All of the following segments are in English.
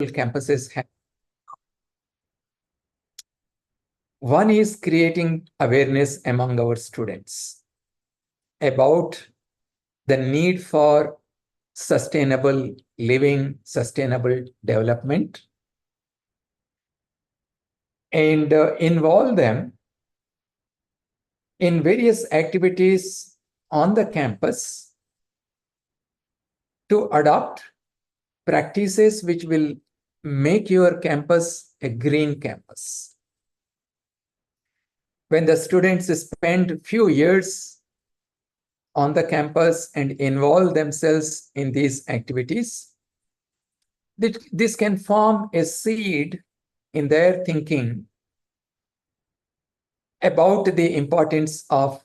campuses have. One is creating awareness among our students about the need for sustainable living, sustainable development, and involve them in various activities on the campus to adopt practices which will make your campus a green campus. When the students spend few years on the campus and involve themselves in these activities, this can form a seed in their thinking about the importance of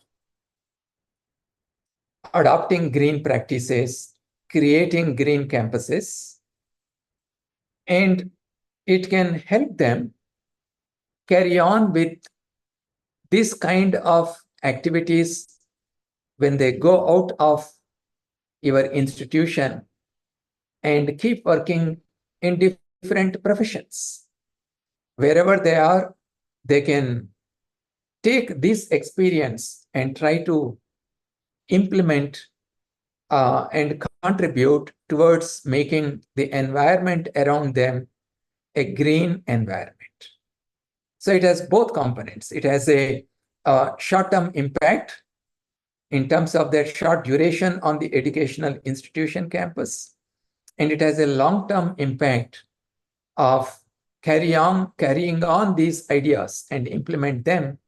adopting green practices, creating green campuses, and it can help them carry on with this kind of activities when they go out of your institution and keep working in different professions. Wherever they are, they can take this experience and try to implement and contribute towards making the environment around them a green environment. So it has both components. It has a short-term impact in terms of their short duration on the educational institution campus, and it has a long-term impact of carrying on these ideas and implement them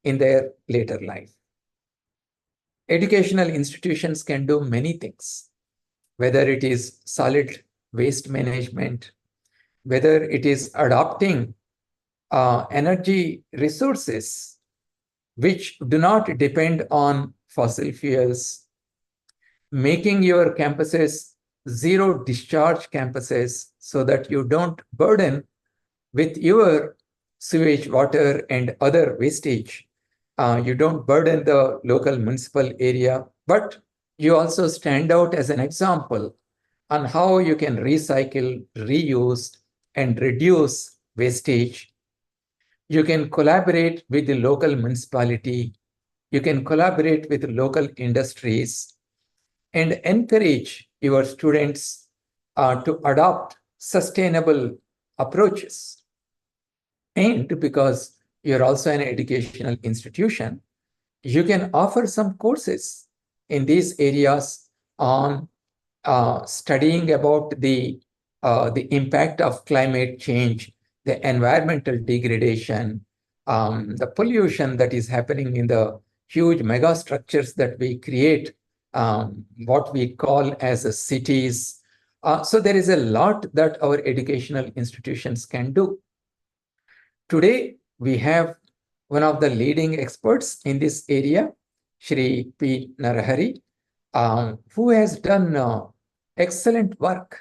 in their later life. Educational institutions can do many things, whether it is solid waste management, whether it is adopting energy resources which do not depend on fossil fuels, making your campuses zero discharge campuses so that you don't burden with your sewage water and other wastage. You don't burden the local municipal area, but you also stand out as an example on how you can recycle, reuse, and reduce wastage. You can collaborate with the local municipality. You can collaborate with local industries and encourage your students to adopt sustainable approaches. And because you're also an educational institution, you can offer some courses in these areas on studying about the impact of climate change, the environmental degradation, the pollution that is happening in the huge mega structures that we create, what we call as cities. So there is a lot that our educational institutions can do. Today, we have one of the leading experts in this area, Shri P Narahari, who has done excellent work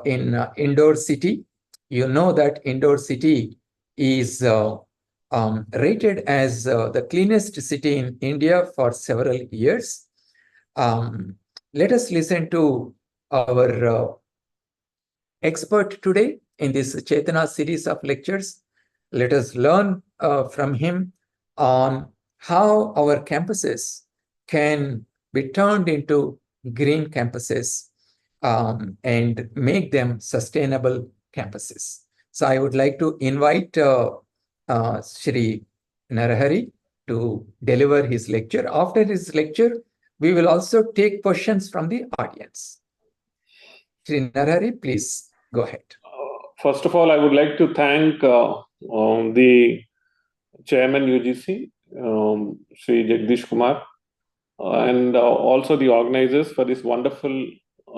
in Indore City. You know that Indore City is rated as the cleanest city in India for several years. Let us listen to our expert today in this Chetna series of lectures. Let us learn from him on how our campuses can be turned into green campuses and make them sustainable campuses. So I would like to invite Shri Narahari to deliver his lecture. After his lecture, we will also take questions from the audience. Shri Narahari, please go ahead. First of all, I would like to thank the Chairman UGC, Shri Jagadeesh Kumar, and also the organizers for this wonderful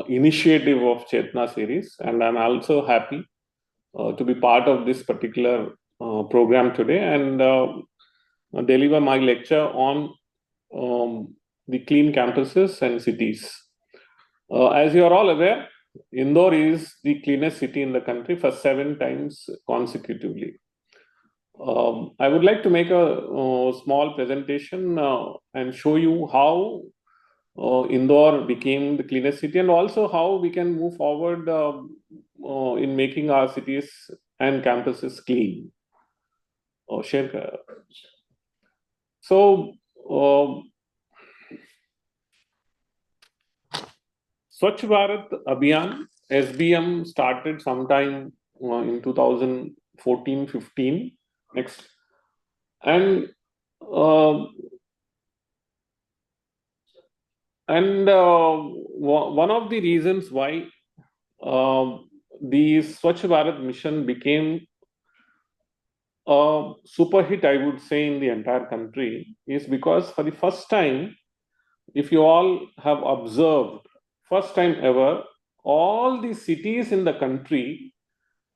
initiative of Chetna series. And I'm also happy to be part of this particular program today and deliver my lecture on the clean campuses and cities. As you are all aware, Indore is the cleanest city in the country for 7 times consecutively. I would like to make a small presentation and show you how Indore became the cleanest city and also how we can move forward in making our cities and campuses clean. So, Swachh Bharat Abhiyan, SBM, started sometime in 2014-15. Next. And one of the reasons why the Swachh Bharat mission became a super hit, I would say, in the entire country is because for the first time, if you all have observed, first time ever, all the cities in the country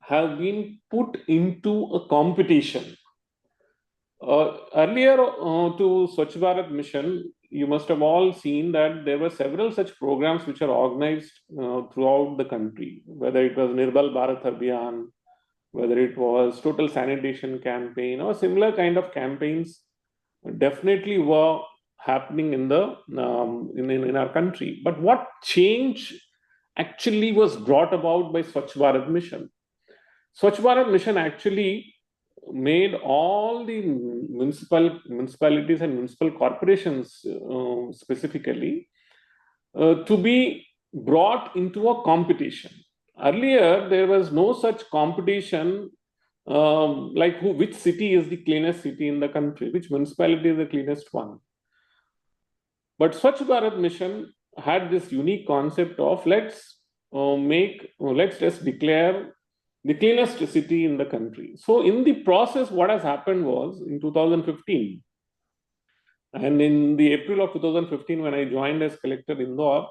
have been put into a competition. Earlier to Swachh Bharat mission, you must have all seen that there were several such programs which are organized throughout the country, whether it was Nirbal Bharat Abhiyan, whether it was total sanitation campaign or similar kind of campaigns definitely were happening in the in our country. But what change actually was brought about by Swachh Bharat mission? Swachh Bharat mission actually made all the municipalities and municipal corporations specifically to be brought into a competition. Earlier, there was no such competition like which city is the cleanest city in the country, which municipality is the cleanest one. But Swachh Bharat mission had this unique concept of let's just declare the cleanest city in the country. So in the process, what has happened was in 2015, and in the April of 2015, when I joined as collector Indore,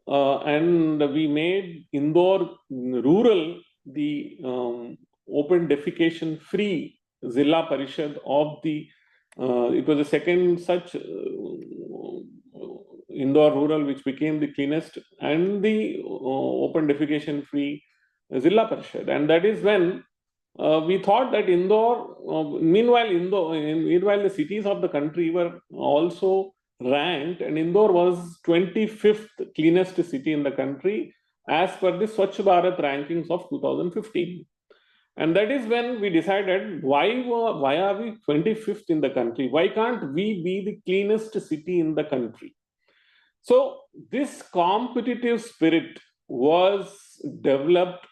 and we made Indore rural the open defecation free Zilla Parishad of the, it was the second such Indore rural which became the cleanest and the open defecation free Zilla Parishad. And that is when we thought that Indore, meanwhile the cities of the country were also ranked, and Indore was 25th cleanest city in the country as per the Swachh Bharat rankings of 2015. And that is when we decided, why are we 25th in the country? Why can't we be the cleanest city in the country? So this competitive spirit was developed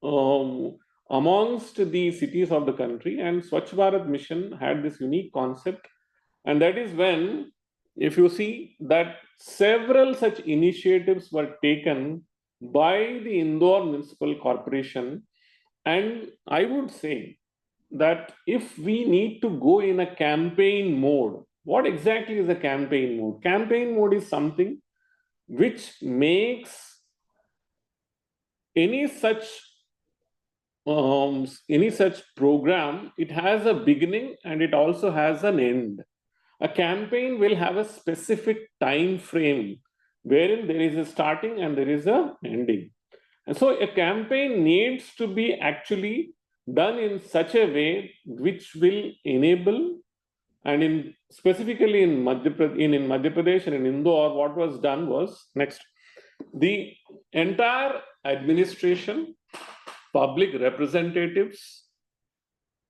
amongst the cities of the country, and Swachh Bharat mission had this unique concept. And that is when, if you see, that several such initiatives were taken by the Indore Municipal Corporation. And I would say that if we need to go in a campaign mode, what exactly is a campaign mode? Campaign mode is something which makes any such program, it has a beginning and it also has an end. A campaign will have a specific time frame wherein there is a starting and there is a ending. And so a campaign needs to be actually done in such a way which will enable, and specifically in Madhya Pradesh and in Indore, what was done was, next, the entire administration, public representatives,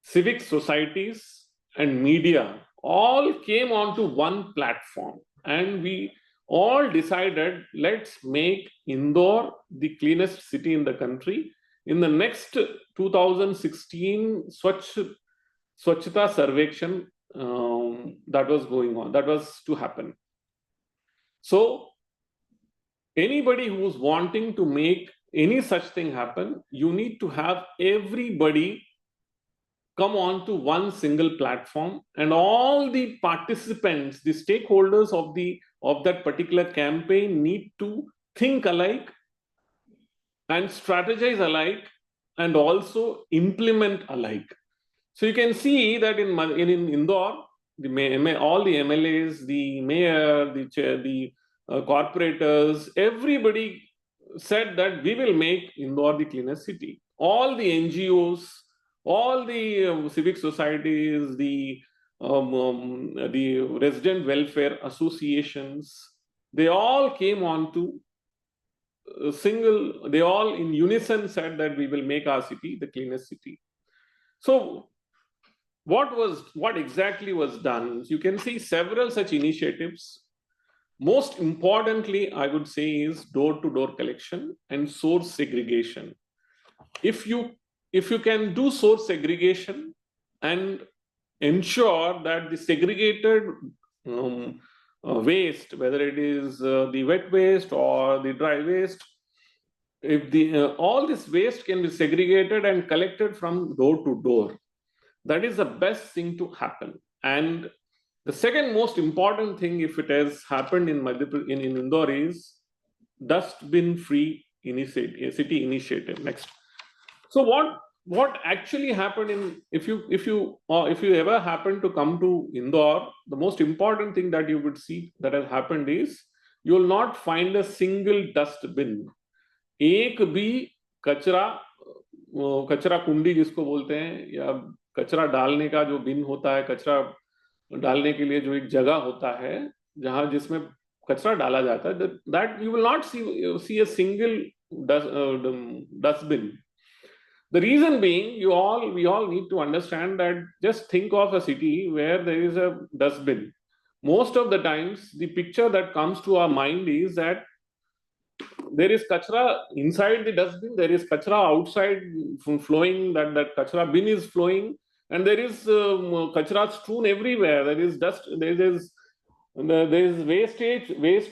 civic societies, and media all came onto one platform, and we all decided, let's make Indore the cleanest city in the country. In the next 2016 Swachhata Sarvekshan that was going on, that was to happen. So anybody who's wanting to make any such thing happen, you need to have everybody come on to one single platform, and all the participants, the stakeholders of that particular campaign need to think alike and strategize alike and also implement alike. So you can see that in Indore, all the MLAs, the mayor, the corporators, everybody said that we will make Indore the cleanest city. All the NGOs, all the civic societies, the resident welfare associations, they all came on to they all in unison said that we will make our city the cleanest city. So what exactly was done? You can see several such initiatives. Most importantly, I would say, is door-to-door collection and source segregation. If you can do source segregation and ensure that the segregated waste, whether it is the wet waste or the dry waste, if the all this waste can be segregated and collected from door to door, that is the best thing to happen. And the second most important thing, if it has happened in in Indore, is dustbin free city initiative. Next. So what actually happened in, if you ever happen to come to Indore, the most important thing that you would see that has happened is you will not find a single dustbin. एक भी कचरा कचरा कुंडी जिसको बोलते हैं, या कचरा डालने का जो बिन होता है, कचरा डालने के लिए जो एक जगह होता है जहां जिसमें कचरा डाला जाता है, that you will not see a single dustbin. The reason being, we all need to understand that just think of a city where there is a dustbin. Most of the times, the picture that comes to our mind is that there is kachra inside the dustbin, there is kachra outside flowing, that kachra bin is flowing, and there is kachra strewn everywhere. There is dust, there is waste,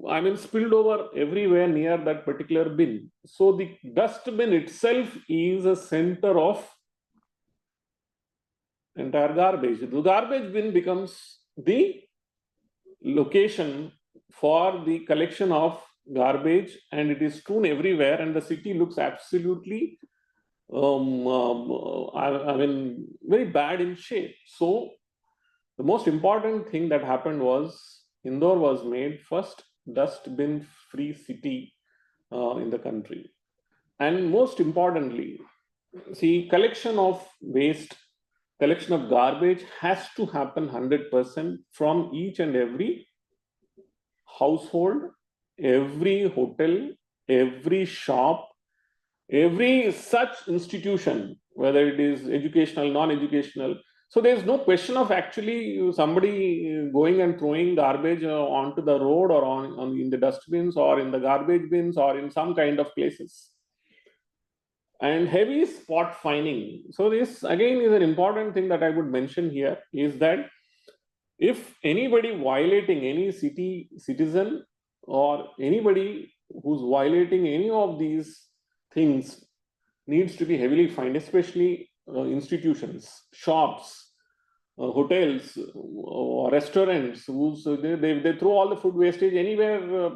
I mean, spilled over everywhere near that particular bin. So the dustbin itself is a center of entire garbage. The garbage bin becomes the location for the collection of garbage, and it is strewn everywhere, and the city looks absolutely, I mean, very bad in shape. So the most important thing that happened was Indore was made first dustbin free city in the country. And most importantly, see, collection of waste, collection of garbage has to happen 100% from each and every household, every hotel, every shop, every such institution, whether it is educational, non-educational. So there's no question of actually somebody going and throwing garbage onto the road or on in the dustbins or in the garbage bins or in some kind of places. And heavy spot fining. So this again is an important thing that I would mention here, is that if anybody violating, any citizen or anybody who's violating any of these things needs to be heavily fined, especially institutions, shops, hotels, or restaurants, they throw all the food wastage anywhere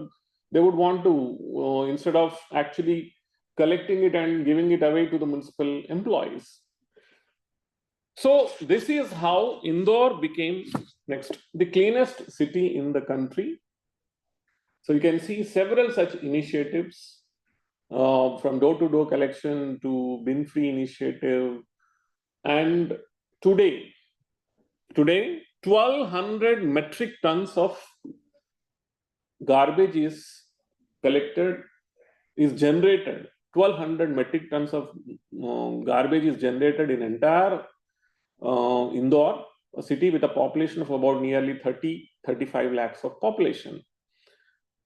they would want to, instead of actually collecting it and giving it away to the municipal employees. So this is how Indore became, next, the cleanest city in the country. So you can see several such initiatives, from door-to-door collection to bin-free initiative. And today 1,200 metric tons of garbage is collected, is generated. 1,200 metric tons of garbage is generated in entire Indore, a city with a population of about nearly 30-35 lakhs of population.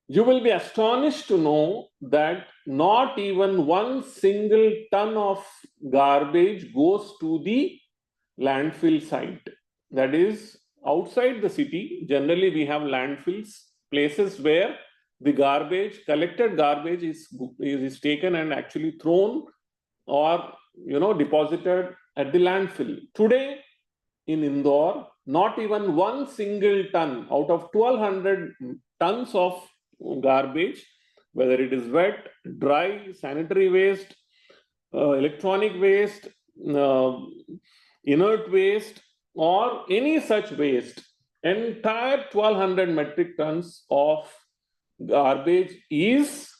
You will be astonished to know that not even one single ton of garbage goes to the landfill site. That is, outside the city, generally we have landfills, places where the garbage, collected garbage is taken and actually thrown or deposited at the landfill. Today in Indore, not even one single ton out of 1,200 tons of garbage, whether it is wet, dry, sanitary waste, electronic waste, inert waste, or any such waste, entire 1,200 metric tons of garbage is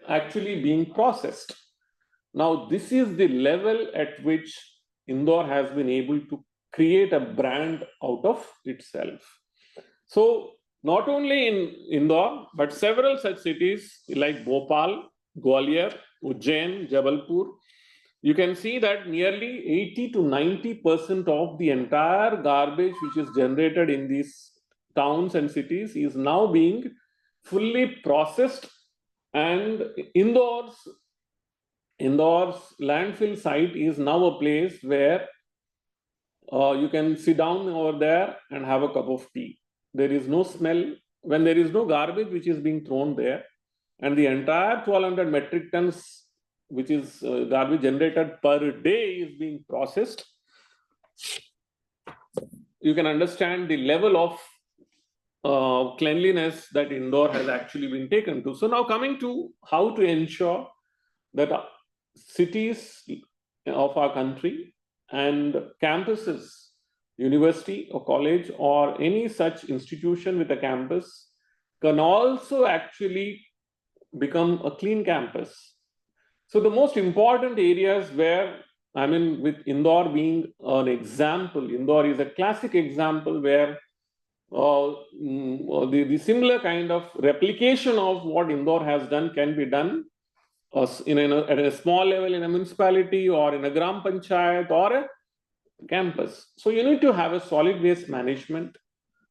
actually being processed. Now, this is the level at which Indore has been able to create a brand out of itself. So not only in Indore, but several such cities like Bhopal, Gwalior, Ujjain, Jabalpur, you can see that nearly 80 to 90% of the entire garbage which is generated in these towns and cities is now being fully processed, and Indore's landfill site is now a place where you can sit down over there and have a cup of tea. There is no smell when there is no garbage which is being thrown there, and the entire 1200 metric tons which is garbage generated per day is being processed. You can understand the level of cleanliness that Indore has actually been taken to. So now coming to how to ensure that cities of our country and campuses, university or college or any such institution with a campus can also actually become a clean campus. So the most important areas where, I mean, with Indore being an example, Indore is a classic example where the similar kind of replication of what Indore has done can be done at a small level in a municipality or in a gram panchayat or a campus. So you need to have a solid waste management.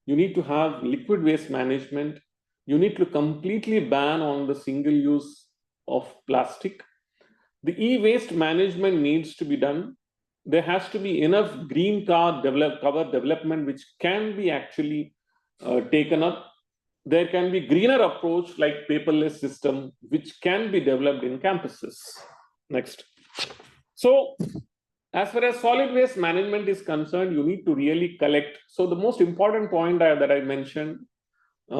You need to have liquid waste management. You need to completely ban on the single use of plastic. The e-waste management needs to be done. There has to be enough green cover development which can be actually taken up. There can be greener approach like paperless system which can be developed in campuses. Next. So as far as solid waste management is concerned, you need to really collect. So the most important point that I mentioned, as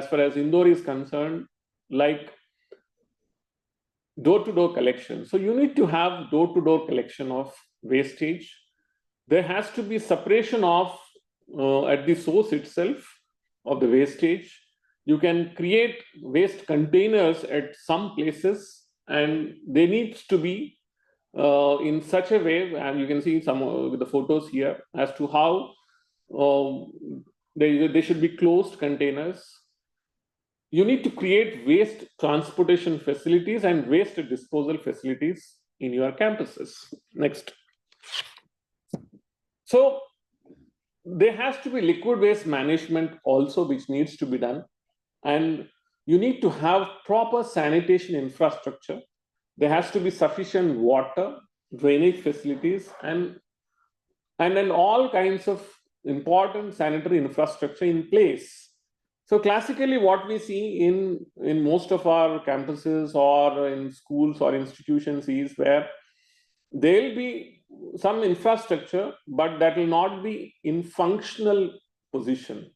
far as Indore is concerned, like door-to-door collection. So you need to have door-to-door collection of wastage. There has to be separation of at the source itself of the wastage. You can create waste containers at some places, and they need to be in such a way, and you can see some with the photos here as to how they should be closed containers. You need to create waste transportation facilities and waste disposal facilities in your campuses. Next. So there has to be liquid waste management also which needs to be done, and you need to have proper sanitation infrastructure. There has to be sufficient water, drainage facilities, and then all kinds of important sanitary infrastructure in place. So classically, what we see in most of our campuses or in schools or institutions is where there will be some infrastructure, but that will not be in functional position.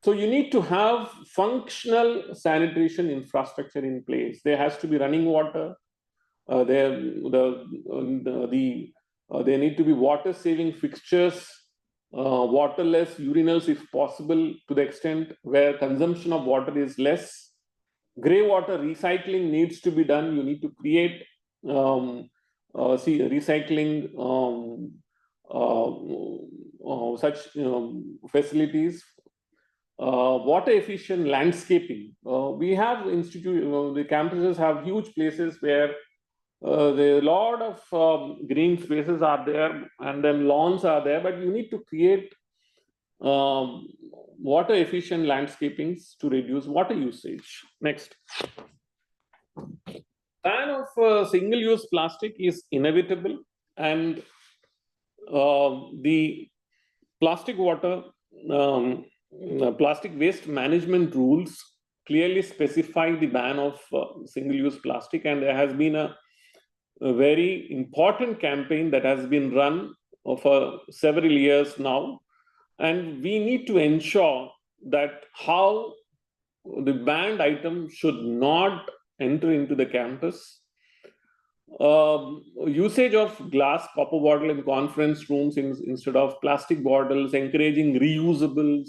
So you need to have functional sanitation infrastructure in place. There has to be running water. There need to be water-saving fixtures, waterless urinals if possible, to the extent where consumption of water is less. Grey water recycling needs to be done. You need to create recycling such facilities. Water efficient landscaping. We have the campuses have huge places where there are a lot of green spaces are there, and then lawns are there, but you need to create water efficient landscapings to reduce water usage. Next. Ban of single-use plastic is inevitable, and the plastic waste management rules clearly specify the ban of single-use plastic, and there has been a very important campaign that has been run for several years now, and we need to ensure that how the banned item should not enter into the campus. Usage of glass, copper bottle in conference rooms instead of plastic bottles, encouraging reusables,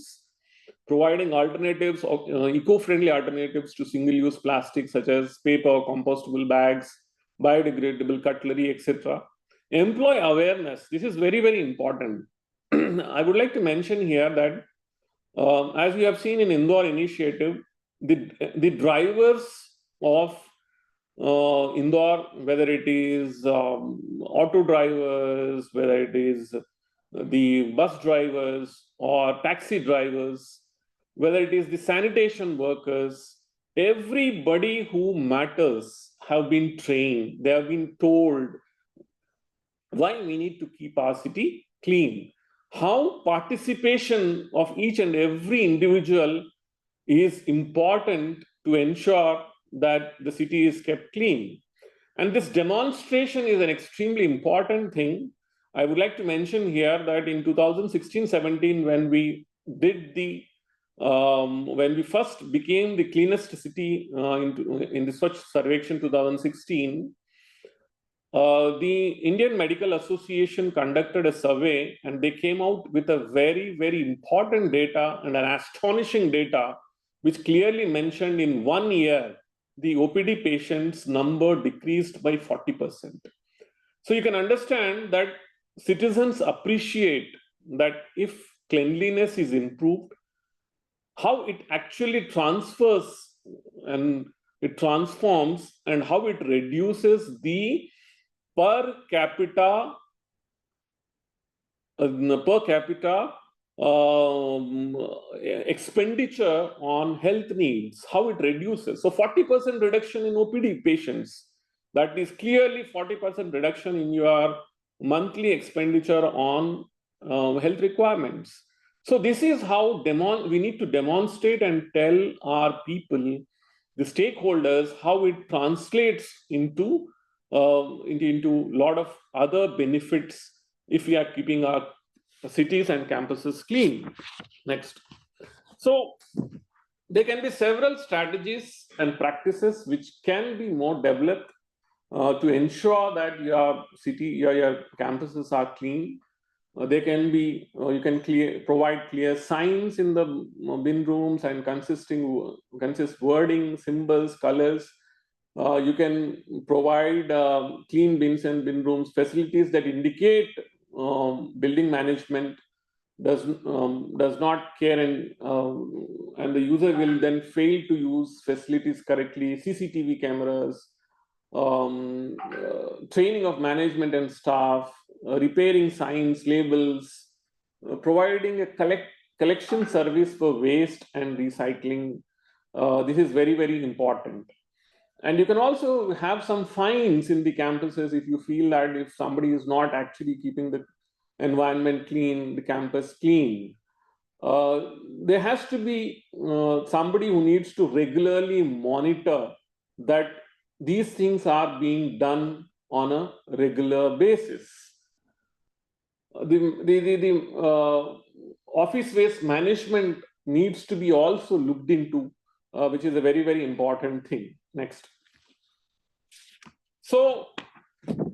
providing alternatives, eco-friendly alternatives to single-use plastics such as paper, compostable bags, biodegradable cutlery, etc. Employ awareness. This is very, very important. I would like to mention here that as we have seen in Indore initiative, the drivers of Indore, whether it is auto drivers, whether it is the bus drivers or taxi drivers, whether it is the sanitation workers, everybody who matters have been trained. They have been told why we need to keep our city clean, how participation of each and every individual is important to ensure that the city is kept clean. And this demonstration is an extremely important thing. I would like to mention here that in 2016-17, when we did the when we first became the cleanest city in the Swachh Sarvekshan 2016, the Indian Medical Association conducted a survey and they came out with a very, very important data and an astonishing data, which clearly mentioned in 1 year, the OPD patients number decreased by 40%. So you can understand that citizens appreciate that if cleanliness is improved, how it actually transfers and it transforms and how it reduces the per capita expenditure on health needs, how it reduces. So 40% reduction in OPD patients, that is clearly 40% reduction in your monthly expenditure on health requirements. So this is how we need to demonstrate and tell our people, the stakeholders, how it translates into a lot of other benefits if we are keeping our cities and campuses clean. Next. So there can be several strategies and practices which can be more developed to ensure that your city, your campuses are clean. They can be, you can provide clear signs in the bin rooms and consist wording, symbols, colors. You can provide clean bins and bin rooms, facilities that indicate building management does not care, and the user will then fail to use facilities correctly. CCTV cameras, training of management and staff, repairing signs, labels, providing a collection service for waste and recycling. This is very, very important. And you can also have some fines in the campuses if you feel that if somebody is not actually keeping the environment clean, the campus clean. There has to be somebody who needs to regularly monitor that these things are being done on a regular basis. The office waste management needs to be also looked into, which is a very, very important thing. Next. So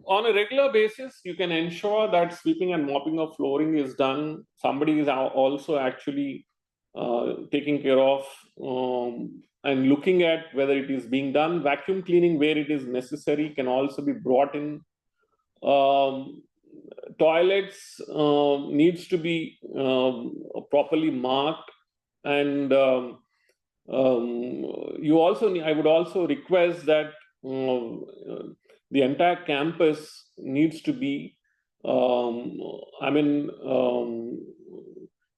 on a regular basis, you can ensure that sweeping and mopping of flooring is done. Somebody is also actually taking care of and looking at whether it is being done. Vacuum cleaning where it is necessary can also be brought in. Toilets needs to be properly marked, and I would also request that the entire campus needs to be,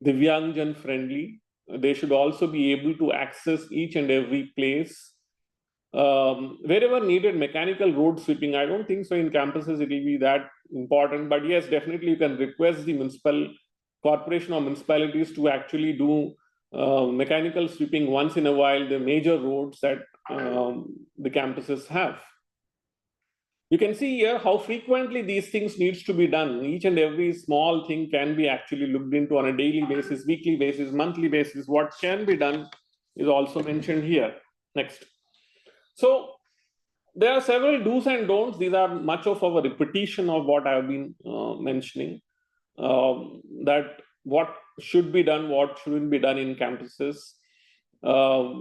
Divyangjan friendly. They should also be able to access each and every place. Wherever needed, mechanical road sweeping. I don't think so in campuses it will be that important, but yes, definitely you can request the municipal corporation or municipalities to actually do mechanical sweeping once in a while, the major roads that the campuses have. You can see here how frequently these things needs to be done. Each and every small thing can be actually looked into on a daily basis, weekly basis, monthly basis. What can be done is also mentioned here. Next. So there are several do's and don'ts. These are much of a repetition of what I have been mentioning, that what should be done, what shouldn't be done in campuses. A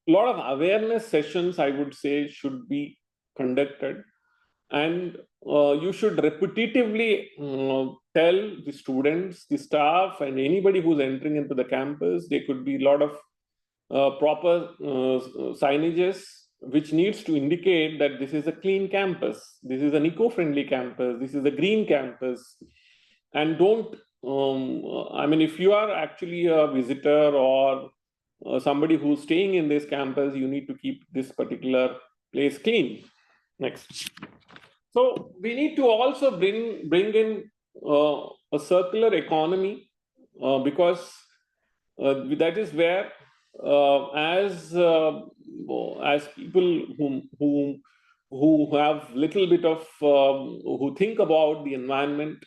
lot of awareness sessions, I would say, should be conducted. and you should repetitively tell the students, the staff, and anybody who's entering into the campus. There could be a lot of proper signages which needs to indicate that this is a clean campus, this is an eco-friendly campus, this is a green campus. And don't, I mean, if you are actually a visitor or somebody who's staying in this campus, you need to keep this particular place clean. Next. So we need to also bring in a circular economy, because that is where as people who have little bit of who think about the environment,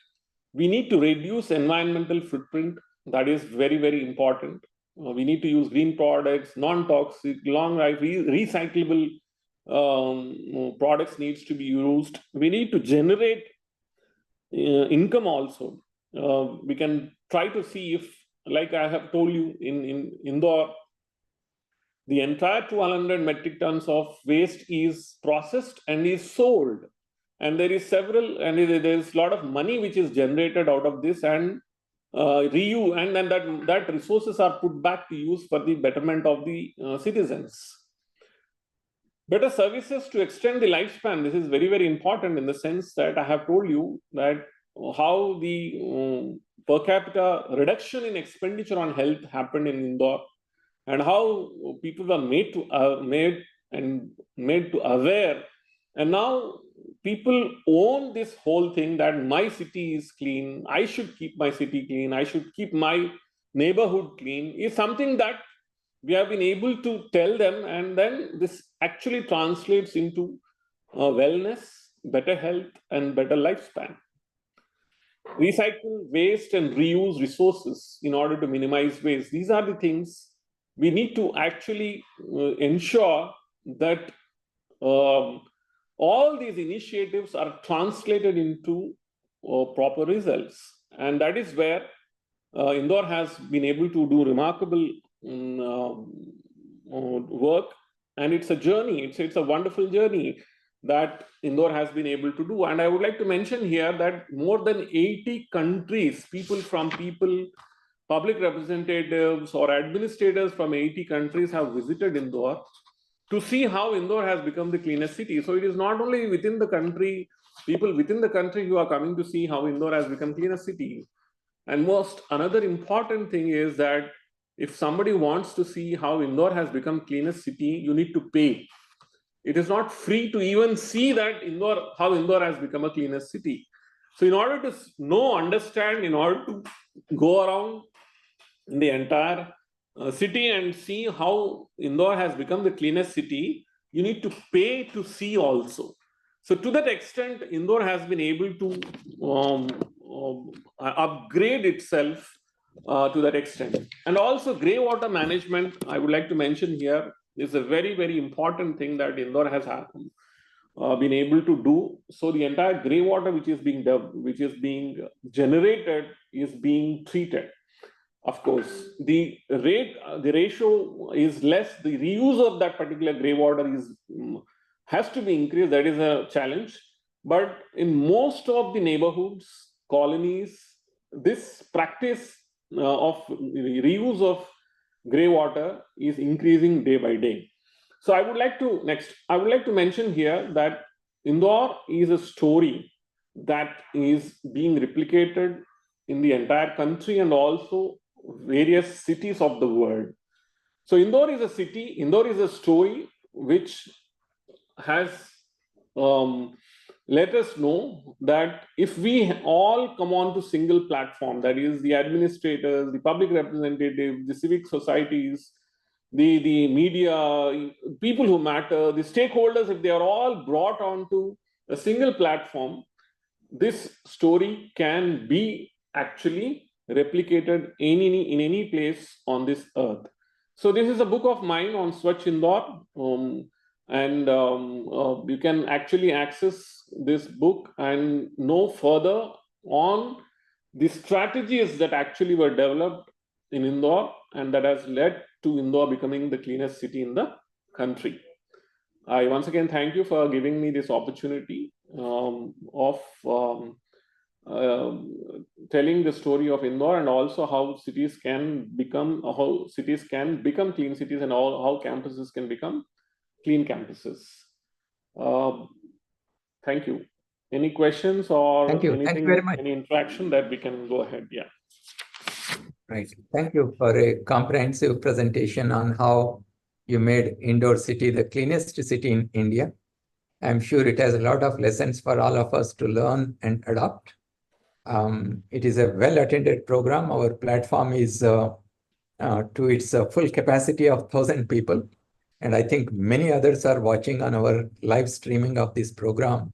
we need to reduce environmental footprint. That is very, very important. We need to use green products, non-toxic, long life, recyclable products needs to be used. We need to generate income also. We can try to see if, like I have told you, in Indore, the entire 1,200 metric tons of waste is processed and is sold. And there is several, and there is a lot of money which is generated out of this, and reuse, and then that resources are put back to use for the betterment of the citizens. Better services to extend the lifespan. This is very, very important in the sense that I have told you that how the per capita reduction in expenditure on health happened in Indore, and how people were made to aware, and now people own this whole thing that my city is clean, I should keep my city clean, I should keep my neighborhood clean, is something that we have been able to tell them, and then this actually translates into wellness, better health, and better lifespan. Recycle waste and reuse resources in order to minimize waste. These are the things we need to actually ensure that all these initiatives are translated into proper results. And that is where Indore has been able to do remarkable work. And it's a journey, it's a wonderful journey that Indore has been able to do. And I would like to mention here that more than 80 countries, public representatives or administrators from 80 countries have visited Indore to see how Indore has become the cleanest city. So it is not only within the country, people within the country who are coming to see how Indore has become cleanest city. And another important thing is that if somebody wants to see how Indore has become cleanest city, you need to pay. It is not free to even see that how Indore has become a cleanest city. So in order to understand, in order to go around in the entire city and see how Indore has become the cleanest city, you need to pay to see also. So to that extent, Indore has been able to upgrade itself to that extent. And also grey water management, I would like to mention here, is a very, very important thing that Indore has been able to do. So the entire grey water which is being generated is being treated. Of course, the ratio is less. The reuse of that particular grey water has to be increased. That is a challenge. But in most of the neighborhoods, colonies, this practice of reuse of grey water is increasing day by day. So I would like to mention here that Indore is a story that is being replicated in the entire country and also various cities of the world. So Indore is a story which has let us know that if we all come on to single platform, that is the administrators, the public representatives, the civic societies, the media, people who matter, the stakeholders, if they are all brought onto a single platform, this story can be actually replicated in any place on this earth. So this is a book of mine on Swachh Indore, and you can actually access this book and know further on the strategies that actually were developed in Indore and that has led to Indore becoming the cleanest city in the country. I once again thank you for giving me this opportunity of telling the story of Indore, and also how cities can become clean cities, and how campuses can become clean campuses. Thank you. Any questions or Thank you. anything, Thank you very much. any interaction that we can go ahead? Yeah. Right. Thank you for a comprehensive presentation on how you made Indore city the cleanest city in India. I'm sure it has a lot of lessons for all of us to learn and adopt. It is a well-attended program. Our platform is to its full capacity of 1,000 people. And I think many others are watching on our live streaming of this program.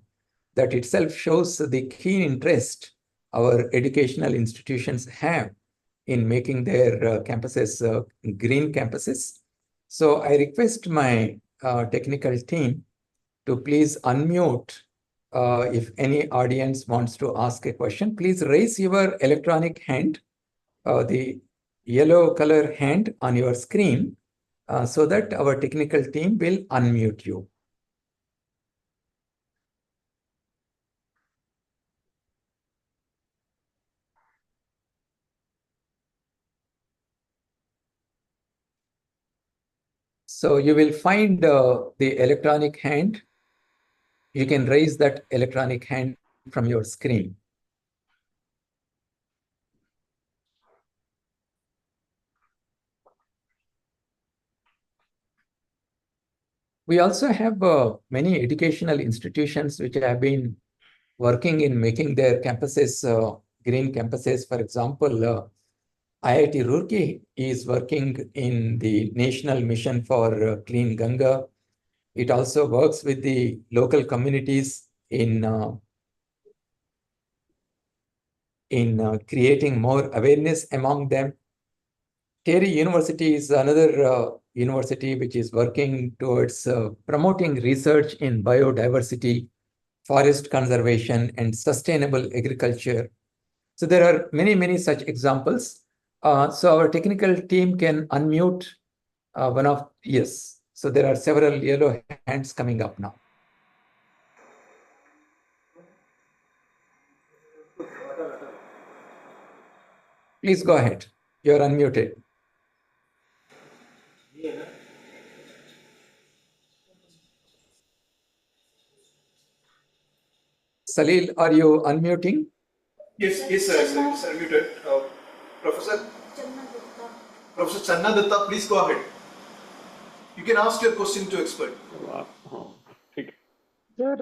That itself shows the keen interest our educational institutions have in making their campuses green campuses. So I request my technical team to please unmute. If any audience wants to ask a question, please raise your electronic hand, the yellow color hand on your screen, so that our technical team will unmute you. So you will find the electronic hand. You can raise that electronic hand from your screen. We also have many educational institutions which have been working in making their campuses green campuses. For example, IIT Roorkee is working in the National Mission for Clean Ganga. It also works with the local communities in creating more awareness among them. Terry University is another university which is working towards promoting research in biodiversity, forest conservation, and sustainable agriculture. So there are many, many such examples. So our technical team can unmute one of, yes. So there are several yellow hands coming up now. Please go ahead. You're unmuted. Salil, are you unmuting? Yes, sir, muted. Professor Channa Datta, please go ahead. You can ask your question to expert. Sir,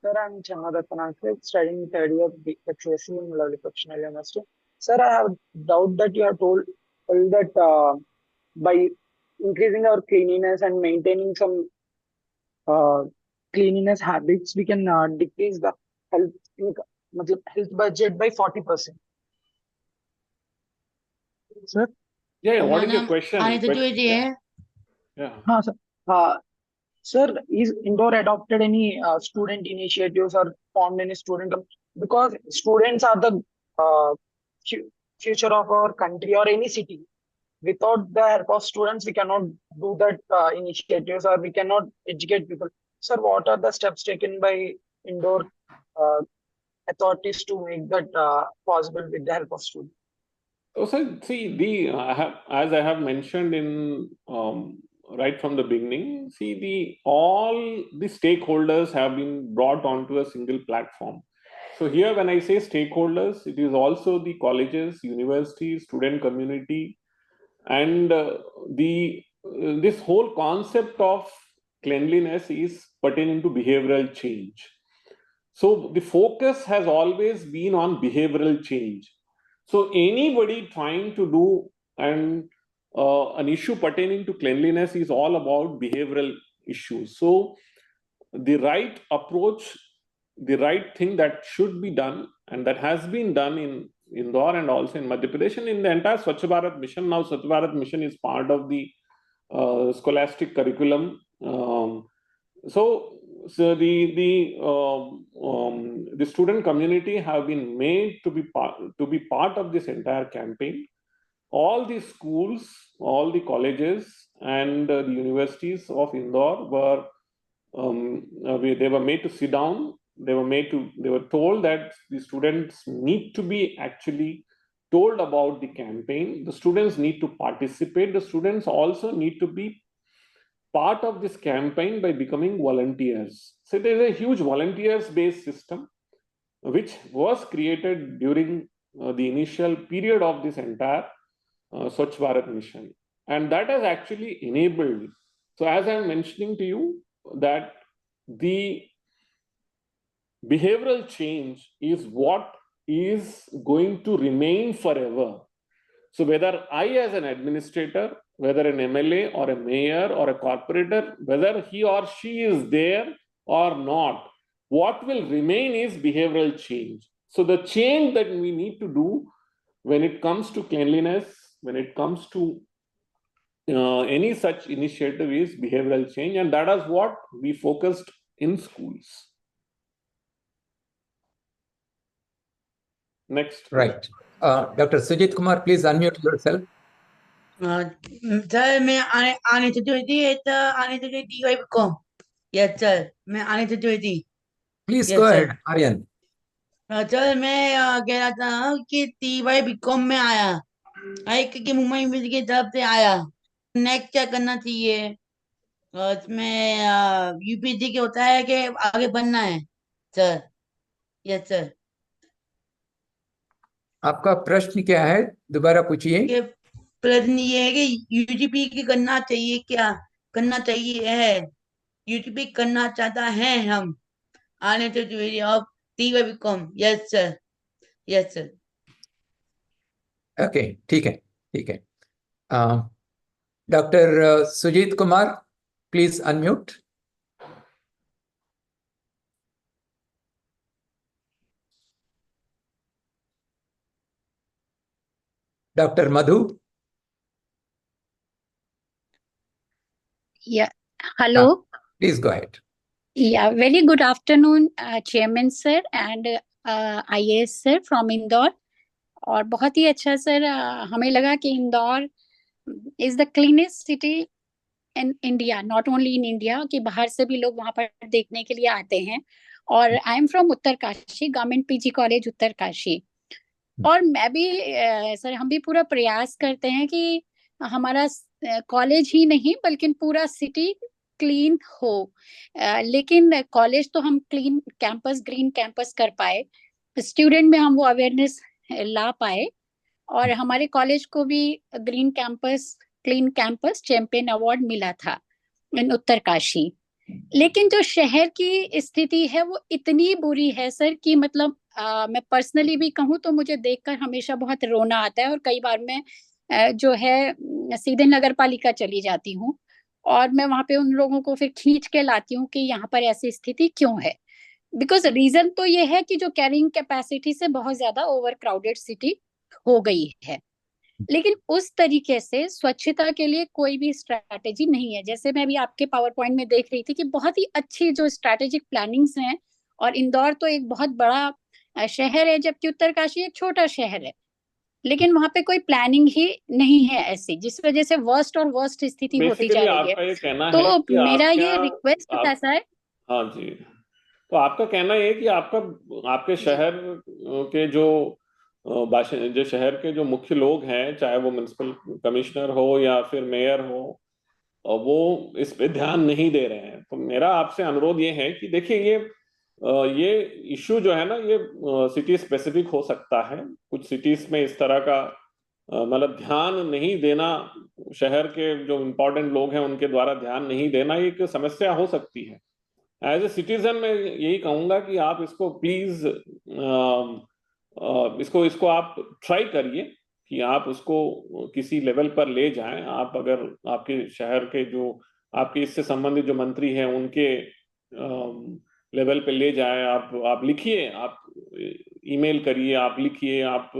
sir, I'm Channa Datta, studying third year BHSC in Lovely Professional University. Sir, I have doubt that you have told that by increasing our cleanliness and maintaining some cleanliness habits, we can decrease the health budget by 40%. Sir? Yeah. What is your question? Yeah. Sir. Sir, is Indore adopted any student initiatives or formed any student? Because students are the future of our country or any city. Without the help of students, we cannot do that initiatives, or we cannot educate people. Sir, what are the steps taken by Indore authorities to make that possible with the help of students? So see, as I have mentioned in right from the beginning, all the stakeholders have been brought onto a single platform. So here, when I say stakeholders, it is also the colleges, universities, student community, and this whole concept of cleanliness is pertaining to behavioral change. So the focus has always been on behavioral change. So anybody trying to do an issue pertaining to cleanliness is all about behavioral issues. So the right approach, the right thing that should be done, and that has been done in Indore and also in Madhya Pradesh and in the entire Swachh Bharat mission. Now Swachh Bharat mission is part of the scholastic curriculum. So the student community have been made to be part of this entire campaign. All the schools, all the colleges, and the universities of Indore were they were made to sit down they were told that the students need to be actually told about the campaign. The students need to participate. The students also need to be part of this campaign by becoming volunteers. So there is a huge volunteers-based system which was created during the initial period of this entire Swachh Bharat mission. And that has actually enabled. So as I'm mentioning to you, that the behavioral change is what is going to remain forever. So whether I as an administrator, whether an MLA or a mayor or a corporator, whether he or she is there or not, what will remain is behavioral change. So the change that we need to do when it comes to cleanliness, when it comes to any such initiative is behavioral change, and that is what we focused in schools. Next. Right. Dr. Sujit Kumar, please unmute yourself. Sir मैं आने से हुई थी तो आने से हुई थी को यस सर मैं आने से हुई थी Please Yes, go sir. ahead, Aryan. Sir मैं कह रहा था कि TY बीकॉम में आया कि मुंबई यूनिवर्सिटी की तरफ से आया नेक्स्ट क्या करना चाहिए उसमें यूपीसी के होता है कि आगे बनना है सर यस सर आपका प्रश्न क्या है, दोबारा पूछिए। कि प्रश्न ये है कि यूजीपी की करना चाहिए क्या करना चाहिए है यूजीपी करना चाहता है हम आने से जुड़े of TY BCom yes sir okay, ठीक है, ठीक है। Doctor Sujit Kumar, please unmute. Doctor Madhu. Yeah. Hello. Please go ahead. Yeah. Very good afternoon, Chairman sir and IAS sir from Indore. और बहुत ही अच्छा सर, हमें लगा कि Indore is the cleanest city in India, not only in India, कि बाहर से भी लोग वहां पर देखने के लिए आते हैं। और I am from Uttarkashi, government PG college Uttarkashi. और मैं भी सर, हम भी पूरा प्रयास करते हैं कि हमारा कॉलेज ही नहीं बल्कि पूरा सिटी क्लीन हो। लेकिन कॉलेज तो हम क्लीन कैंपस, ग्रीन कैंपस कर पाए, स्टूडेंट में हम वो अवेयरनेस ला पाए, और हमारे कॉलेज को भी green campus, clean campus champion award मिला था इन उत्तरकाशी। लेकिन जो शहर की स्थिति है वो इतनी बुरी है सर कि मतलब मैं पर्सनली भी कहूँ तो मुझे देखकर हमेशा बहुत रोना आता है। और कई बार मैं जो है सीधे नगर पालिका चली जाती हूँ और मैं वहां पे उन लोगों को फिर खींच के लाती हूँ कि यहाँ पर ऐसी स्थिति क्यों है। बिकॉज रीजन तो ये है कि जो कैरिंग कैपेसिटी से बहुत ज्यादा ओवर क्राउडेड सिटी हो गई है। लेकिन उस तरीके से स्वच्छता के लिए कोई भी स्ट्रैटेजी नहीं है। जैसे मैं भी आपके पावर पॉइंट में देख रही थी कि बहुत ही अच्छी जो स्ट्रैटेजिक प्लानिंग्स हैं, और इंदौर तो एक बहुत बड़ा शहर है जबकि उत्तरकाशी एक छोटा शहर है, लेकिन वहां पे कोई प्लानिंग ही नहीं है ऐसी, जिस वजह से वर्स्ट और वर्स्ट स्थिति होती जा रही है। तो मेरा ये रिक्वेस्ट ऐसा है। हाँ जी, तो आपका कहना है कि आपके शहर के जो शहर के जो मुख्य लोग हैं, चाहे वो म्युनिसिपल कमिश्नर हो या फिर मेयर हो, वो इस पे ध्यान नहीं दे रहे हैं। तो मेरा आपसे अनुरोध ये है कि देखिए, ये इश्यू जो है ना, ये सिटी स्पेसिफिक हो सकता है। कुछ सिटीज में इस तरह का मतलब ध्यान नहीं देना, शहर के जो इम्पोर्टेंट लोग हैं उनके द्वारा ध्यान नहीं देना, एक समस्या हो सकती है। एज ए सिटीजन मैं यही कहूंगा कि आप इसको प्लीज इसको आप ट्राई करिए कि आप उसको किसी लेवल पर ले जाएं। आप अगर आपके शहर के जो आपके इससे संबंधित जो मंत्री हैं उनके लेवल पे ले जाएं, आप लिखिए, आप ईमेल करिए, आप लिखिए, आप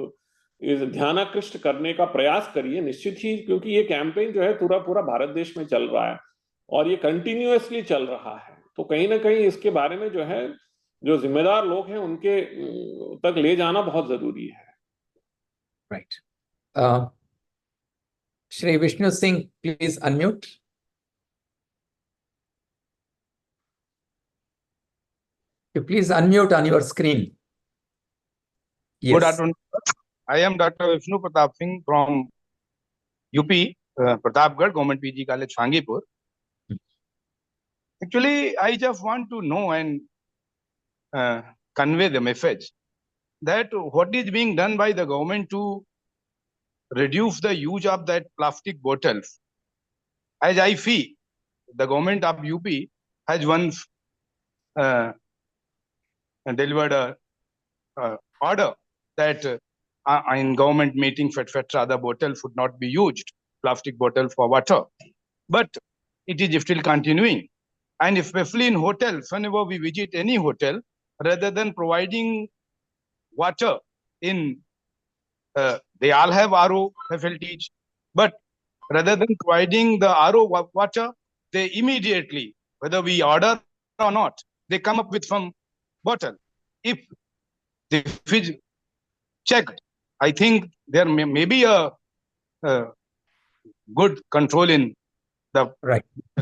इस ध्यानाकृष्ट करने का प्रयास करिए निश्चित ही, क्योंकि ये कैंपेन जो है पूरा भारत देश में चल रहा है और ये कंटिन्यूअसली चल रहा है। तो कहीं ना कहीं इसके बारे में जो है, जो जिम्मेदार लोग हैं उनके तक ले जाना बहुत जरूरी है। Right. Shri Vishnu Singh, please unmute. you please unmute on your screen. Yes. Good afternoon. I am Dr. Vishnu Pratap Singh from UP, Pratapgarh Government PG College, Shangipur. Actually, I just want to know and convey the message that what is being done by the government to reduce the use of that plastic bottles. As I see, the government of UP has once delivered a order that in government meetings, etc., the bottle should not be used, plastic bottle for water. But it is still continuing. And especially in hotels, whenever we visit any hotel, rather than providing water in, they all have RO facilities, but rather than providing the RO water, they immediately, whether we order or not, they come up with some bottle. If the is checked, I think there may be a good control in the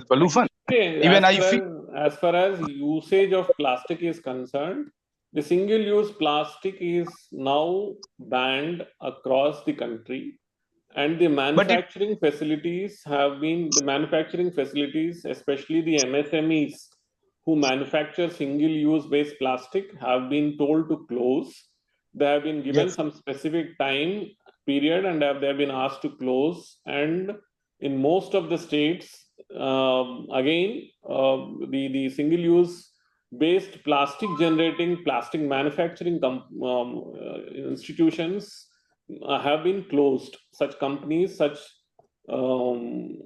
pollution. Even as far as usage of plastic is concerned, the single-use plastic is now banned across the country, and the manufacturing facilities, especially the MSMEs who manufacture single-use based plastic, have been told to close. They have been given some specific time period, and they have been asked to close. And in most of the states, the single-use based plastic generating, plastic manufacturing institutions have been closed. Such companies, such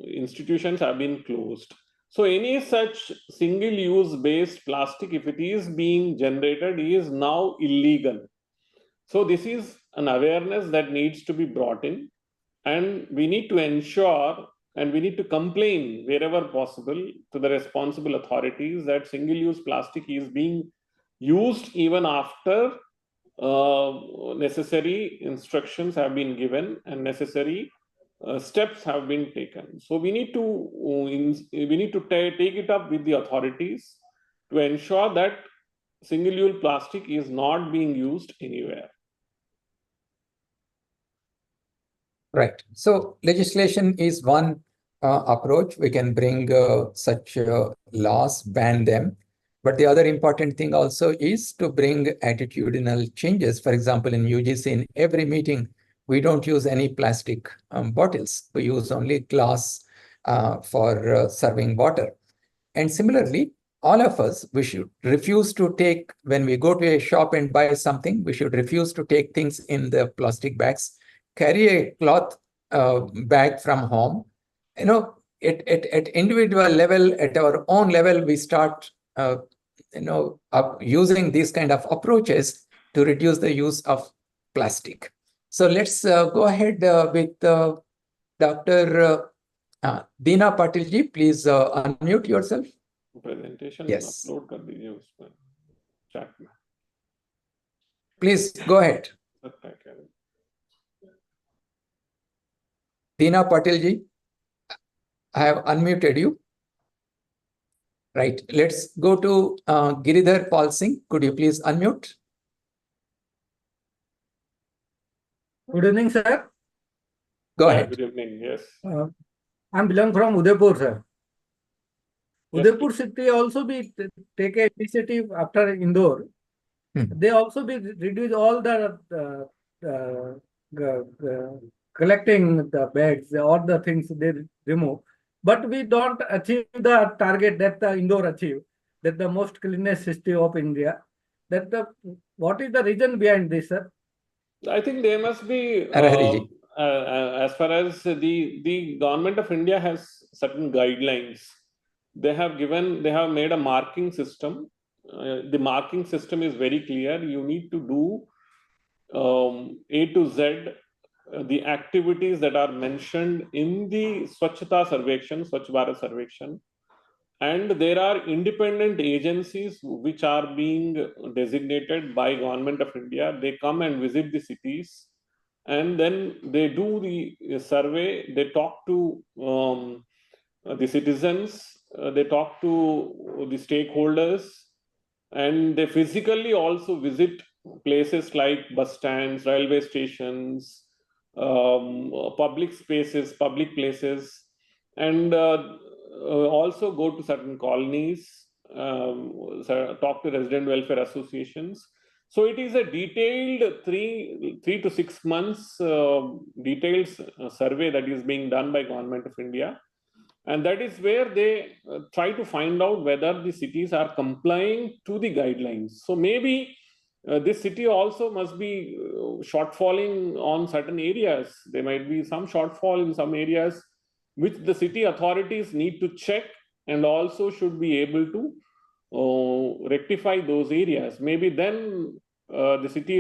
institutions have been closed. So any such single-use based plastic, if it is being generated, is now illegal. So this is an awareness that needs to be brought in, and we need to ensure and we need to complain wherever possible to the responsible authorities that single-use plastic is being used even after necessary instructions have been given and necessary steps have been taken. So we need to take it up with the authorities to ensure that single-use plastic is not being used anywhere. Right. So legislation is one approach. We can bring such laws, ban them. But the other important thing also is to bring attitudinal changes. For example, in UGC, in every meeting, we don't use any plastic bottles. We use only glass for serving water. And similarly, all of us, we should refuse to take, when we go to a shop and buy something, we should refuse to take things in the plastic bags, carry a cloth bag from home. You know, at individual level, at our own level, we start using these kind of approaches to reduce the use of plastic. So let's go ahead with Dr. Deena Patilji. Please unmute yourself. Presentation yes. Upload kar dijiye usme, chat mein. Please go ahead. Deena Patilji, I have unmuted you. Right. Let's go to Giridhar Pal Singh. Could you please unmute? Good evening, sir. Go ahead. Good evening. Yes. I'm belong from Udaipur, sir. Udaipur city also be take a initiative after Indore. They also be reduce all the collecting the bags, all the things they remove. But we don't achieve the target that the Indore achieved, that the most cleanest city of India. What is the reason behind this, sir? I think there must be, as far as the government of India has certain guidelines. They have made a marking system. The marking system is very clear. You need to do A to Z, the activities that are mentioned in the Swachhata Sarvekshan, Swachh Bharat Sarvekshan. And there are independent agencies which are being designated by Government of India. They come and visit the cities, and then they do the survey. They talk to the citizens, they talk to the stakeholders, and they physically also visit places like bus stands, railway stations, public spaces, public places, and also go to certain colonies, talk to resident welfare associations. So it is a detailed 3 to 6 months detailed survey that is being done by Government of India. And that is where they try to find out whether the cities are complying to the guidelines. So maybe this city also must be shortfalling on certain areas. There might be some shortfall in some areas which the city authorities need to check and also should be able to rectify those areas. Maybe then the city,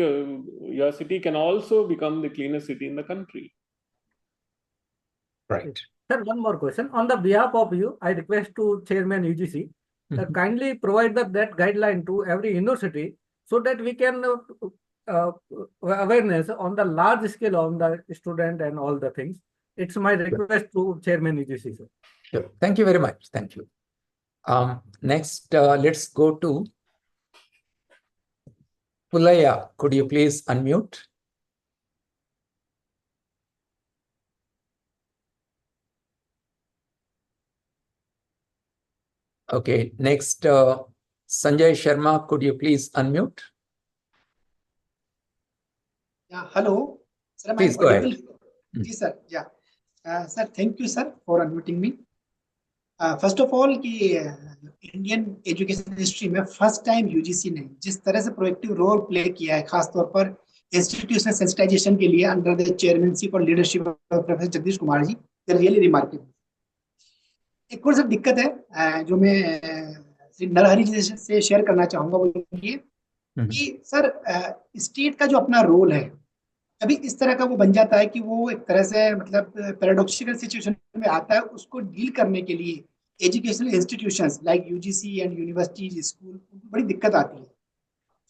your city can also become the cleanest city in the country. Right. Sir, one more question. On the behalf of you, I request to Chairman UGC that kindly provide that guideline to every university so that we can awareness on the large scale on the student and all the things. It's my request to Chairman UGC, sir. Sure. Thank you very much. Thank you. Next, let's go to Pulaya. Could you please unmute? Okay. Next, Sanjay Sharma. Could you please unmute? Yeah, hello. Sir, Please go ahead. Yes, sir. Yeah. Sir, thank you, sir, for unmuting me. First of all कि Indian education history में first time UGC ने जिस तरह से proactive role play किया है, खासतौर पर इंस्टीट्यूशनल सेंसिटाइजेशन के लिए अंडर द चेयरमैनशिप और leadership of professor Jagdish Kumar ji, they really remarkable. एक और सब दिक्कत है जो मैं श्री नरहरि जी से शेयर करना चाहूंगा, वो ये कि सर स्टेट का जो अपना रोल है कभी इस तरह का वो बन जाता है कि वो एक तरह से मतलब पैराडॉक्सिकल सिचुएशन में आता है। उसको डील करने के लिए educational institutions like UGC and universities, school, बड़ी दिक्कत आती है।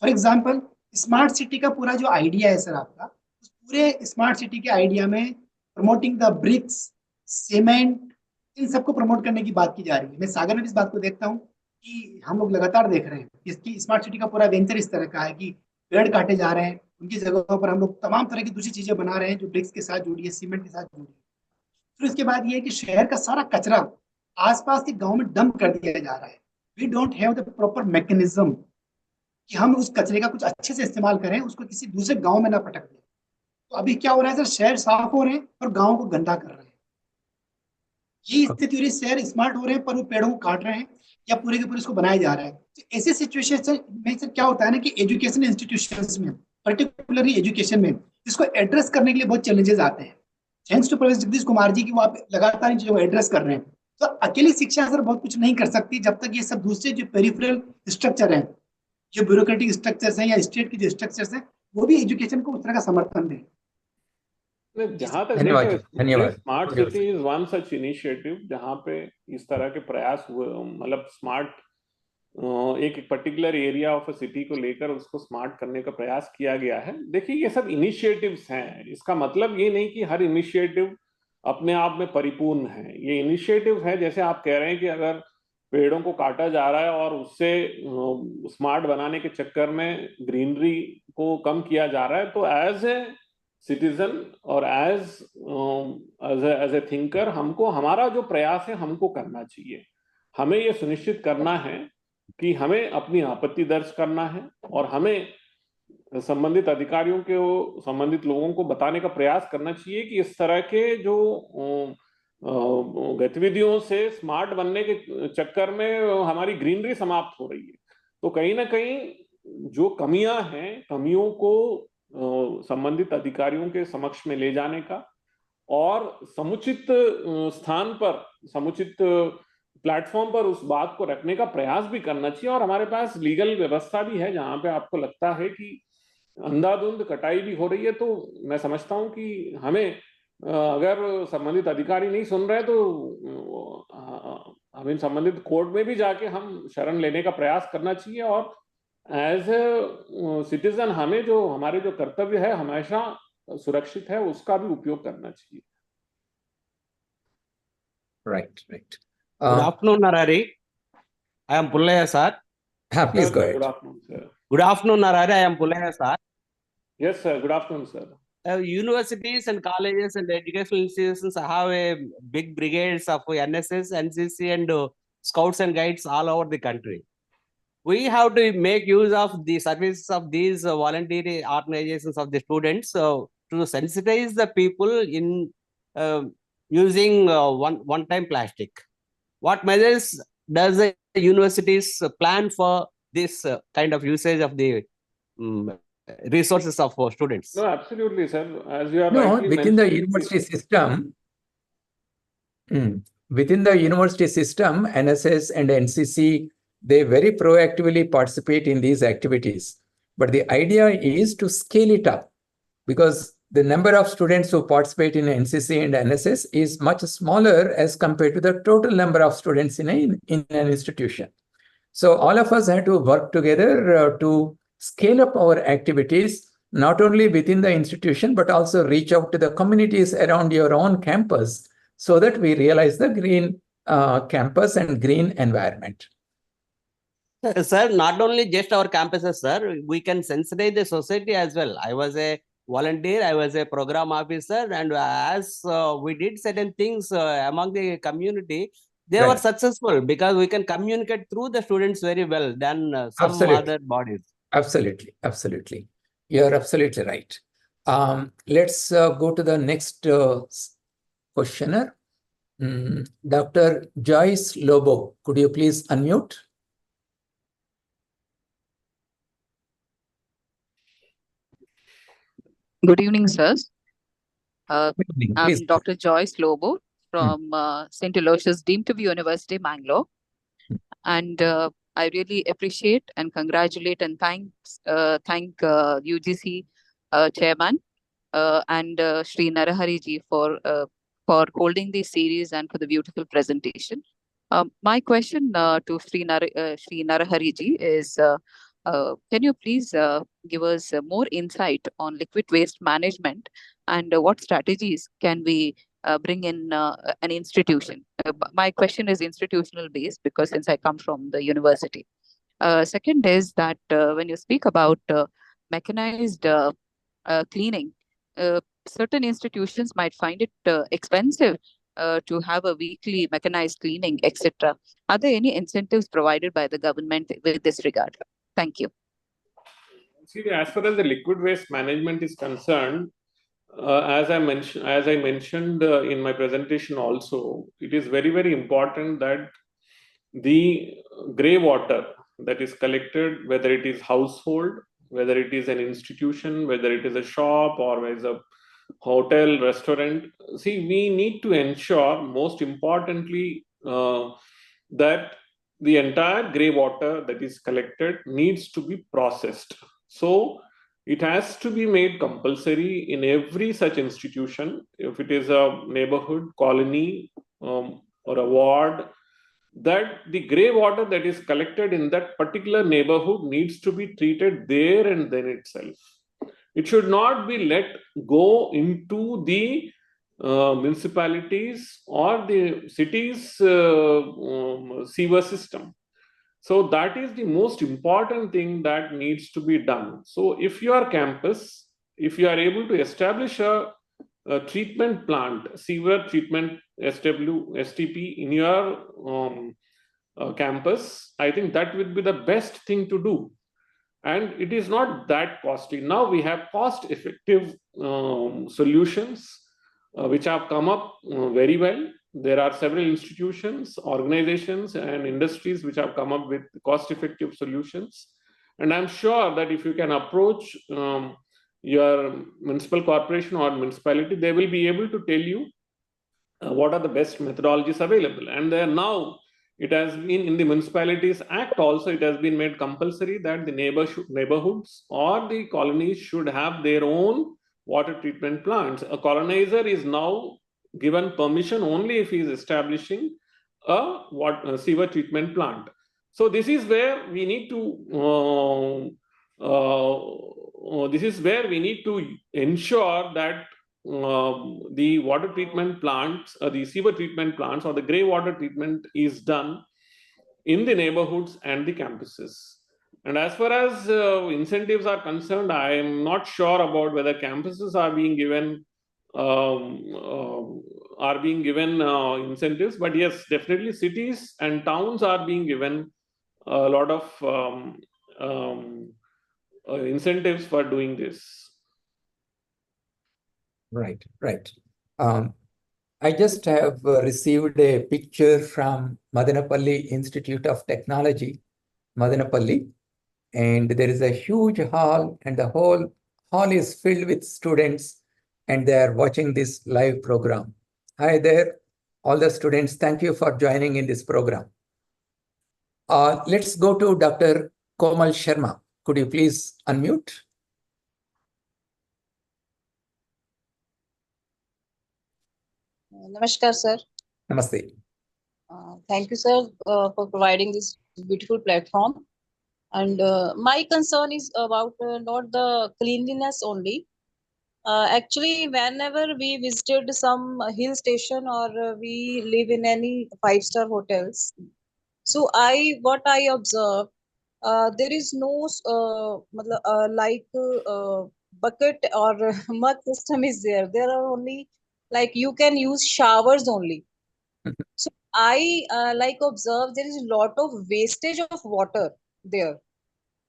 फॉर एग्जांपल, स्मार्ट सिटी का पूरा जो आइडिया है सर आपका, उस पूरे स्मार्ट सिटी के आइडिया में प्रमोटिंग द ब्रिक्स, सीमेंट, इन सबको प्रमोट करने की बात की जा रही है। मैं सागर में इस बात को देखता हूँ कि हम लोग लगातार देख रहे हैं इसकी स्मार्ट सिटी का पूरा वेंचर इस तरह का है कि पेड़ काटे जा रहे हैं, उनकी जगहों पर हम लोग तमाम तरह की दूसरी चीजें बना रहे हैं जो ब्रिक्स के साथ जुड़ी है, सीमेंट के साथ जुड़ी है। फिर उसके बाद ये है कि शहर का सारा कचरा आसपास के गांव में डंप कर दिया जा रहा है। We don't have the proper mechanism कि हम उस कचरे का कुछ अच्छे से इस्तेमाल करें, उसको किसी दूसरे गांव में ना पटक दें। तो अभी क्या हो रहा है सर, शहर साफ हो रहे हैं और गाँव को गंदा कर रहे हैं। ये स्थिति हो रही है, शहर स्मार्ट हो रहे हैं पर वो पेड़ों को काट रहे हैं या पूरे के पूरे इसको बनाया जा रहा है। तो ऐसे सिचुएशन में सर क्या होता है ना कि एजुकेशन इंस्टीट्यूशंस में, पर्टिकुलरली एजुकेशन में, इसको एड्रेस करने के लिए बहुत चैलेंजेस आते हैं। Thanks to professor Jagdish Kumar ji की वो आप लगातार इन चीजों को एड्रेस कर रहे हैं। तो अकेली शिक्षा सर बहुत कुछ नहीं कर सकती जब तक ये सब दूसरे जो पेरिफेरल स्ट्रक्चर हैं, जो ब्यूरोक्रेटिक स्ट्रक्चर्स हैं या स्टेट के जो स्ट्रक्चर्स हैं, वो भी एजुकेशन को उस तरह का समर्थन दें। जहां तक smart city is one such initiative जहां पे इस तरह के प्रयास हुए, मतलब स्मार्ट एक particular area of a city को लेकर उसको स्मार्ट करने का प्रयास किया गया है। देखिए ये सब इनिशिएटिव्स हैं, इसका मतलब ये नहीं कि हर इनिशिएटिव अपने आप में परिपूर्ण है। ये इनिशिएटिव है, जैसे आप कह रहे हैं कि अगर पेड़ों को काटा जा रहा है और उससे स्मार्ट बनाने के चक्कर में ग्रीनरी को कम किया जा रहा है, तो एज ए सिटीजन और एज ए थिंकर हमको हमारा जो प्रयास है हमको करना चाहिए। हमें ये सुनिश्चित करना है कि हमें अपनी आपत्ति दर्ज करना है और हमें संबंधित अधिकारियों के, संबंधित लोगों को बताने का प्रयास करना चाहिए कि इस तरह के जो गतिविधियों से स्मार्ट बनने के चक्कर में हमारी ग्रीनरी समाप्त हो रही है। तो कहीं ना कहीं जो कमियां हैं, कमियों को संबंधित अधिकारियों के समक्ष में ले जाने का और समुचित स्थान पर, समुचित प्लेटफॉर्म पर उस बात को रखने का प्रयास भी करना चाहिए। और हमारे पास लीगल व्यवस्था भी है जहां पे आपको लगता है कि अंधाधुंध कटाई भी हो रही है, तो मैं समझता हूं कि हमें अगर संबंधित अधिकारी नहीं सुन रहे तो हमें संबंधित कोर्ट में भी जाके हम शरण लेने का प्रयास करना चाहिए। और एज ए सिटीजन हमें जो हमारे जो कर्तव्य है हमेशा सुरक्षित है उसका भी उपयोग करना चाहिए। Right. Good afternoon, Narahari. I am Pullaya sir. Please go Good ahead. afternoon, sir. Good afternoon, Narahari. I am Pulaya, sir. Yes, sir. Good afternoon, sir. Universities and colleges and educational institutions have a big brigades of NSS, NCC, and scouts and guides all over the country. We have to make use of the services of these voluntary organizations of the students to sensitize the people in using one-time plastic. What measures does the universities plan for this kind of usage of the resources of students? No, absolutely, sir. As you are No, rightly within the mentioning, university system, within the university system, NSS and NCC, they very proactively participate in these activities. But the idea is to scale it up, because the number of students who participate in NCC and NSS is much smaller as compared to the total number of students in an institution. So all of us have to work together to scale up our activities, not only within the institution, but also reach out to the communities around your own campus, so that we realize the green campus and green environment. Sir, not only just our campuses, sir, we can sensitize the society as well. I was a volunteer, I was a program officer, and as we did certain things among the community, they were successful because we can communicate through the students very well than some other bodies. Absolutely, absolutely. You're absolutely right. Let's go to the next questioner. Dr. Joyce Lobo, could you please unmute? Good evening, sirs. Good evening. I'm Dr. Joyce Lobo from St. Aloysius deemed to be University, Bangalore. And I really appreciate and congratulate and thank UGC chairman and Shri Narahari ji for holding this series and for the beautiful presentation. My question to Shri Narahari ji is, can you please give us more insight on liquid waste management and what strategies can we bring in an institution? My question is institutional based because since I come from the university. Second is that when you speak about mechanized cleaning, certain institutions might find it expensive to have a weekly mechanized cleaning, etc. Are there any incentives provided by the government with this regard? Thank you. See, as far as the liquid waste management is concerned, as I mentioned in my presentation also, it is very, very important that the grey water that is collected, whether it is household, whether it is an institution, whether it is a shop or whether it is a hotel, restaurant. See, we need to ensure, most importantly, that the entire grey water that is collected needs to be processed. So it has to be made compulsory in every such institution, if it is a neighborhood, colony, or a ward, that the grey water that is collected in that particular neighborhood needs to be treated there and then itself. It should not be let go into the municipalities or the city's sewer system. So that is the most important thing that needs to be done. So if your campus, if you are able to establish a treatment plant, sewer treatment STP in your campus, I think that would be the best thing to do. And it is not that costly. Now we have cost-effective solutions which have come up very well. There are several institutions, organizations, and industries which have come up with cost-effective solutions. And I'm sure that if you can approach your municipal corporation or municipality, they will be able to tell you what are the best methodologies available. And there now, it has been in the Municipalities Act also, it has been made compulsory that the neighborhoods or the colonies should have their own water treatment plants. A colonizer is now given permission only if he is enstabling a sewer treatment plant. So this is where we need to ensure that the water treatment plants, the sewer treatment plants or the grey water treatment is done in the neighborhoods and the campuses. And as far as incentives are concerned, I am not sure about whether campuses are being given incentives, but yes, definitely cities and towns are being given a lot of incentives for doing this. Right, right. I just have received a picture from Madanapalli Institute of Technology, Madanapalli, and there is a huge hall, and the whole hall is filled with students, and they are watching this live program. Hi there, all the students. Thank you for joining in this program. Let's go to Dr. Komal Sharma. Could you please unmute? Namaskar, sir. Namaste. Thank you, sir, for providing this beautiful platform. And my concern is about not the cleanliness only. Actually, whenever we visited some hill station or we live in any five-star hotels, so what I observe, there is no bucket or mud system is there. There are only you can use showers only. So I observe there is a lot of wastage of water there.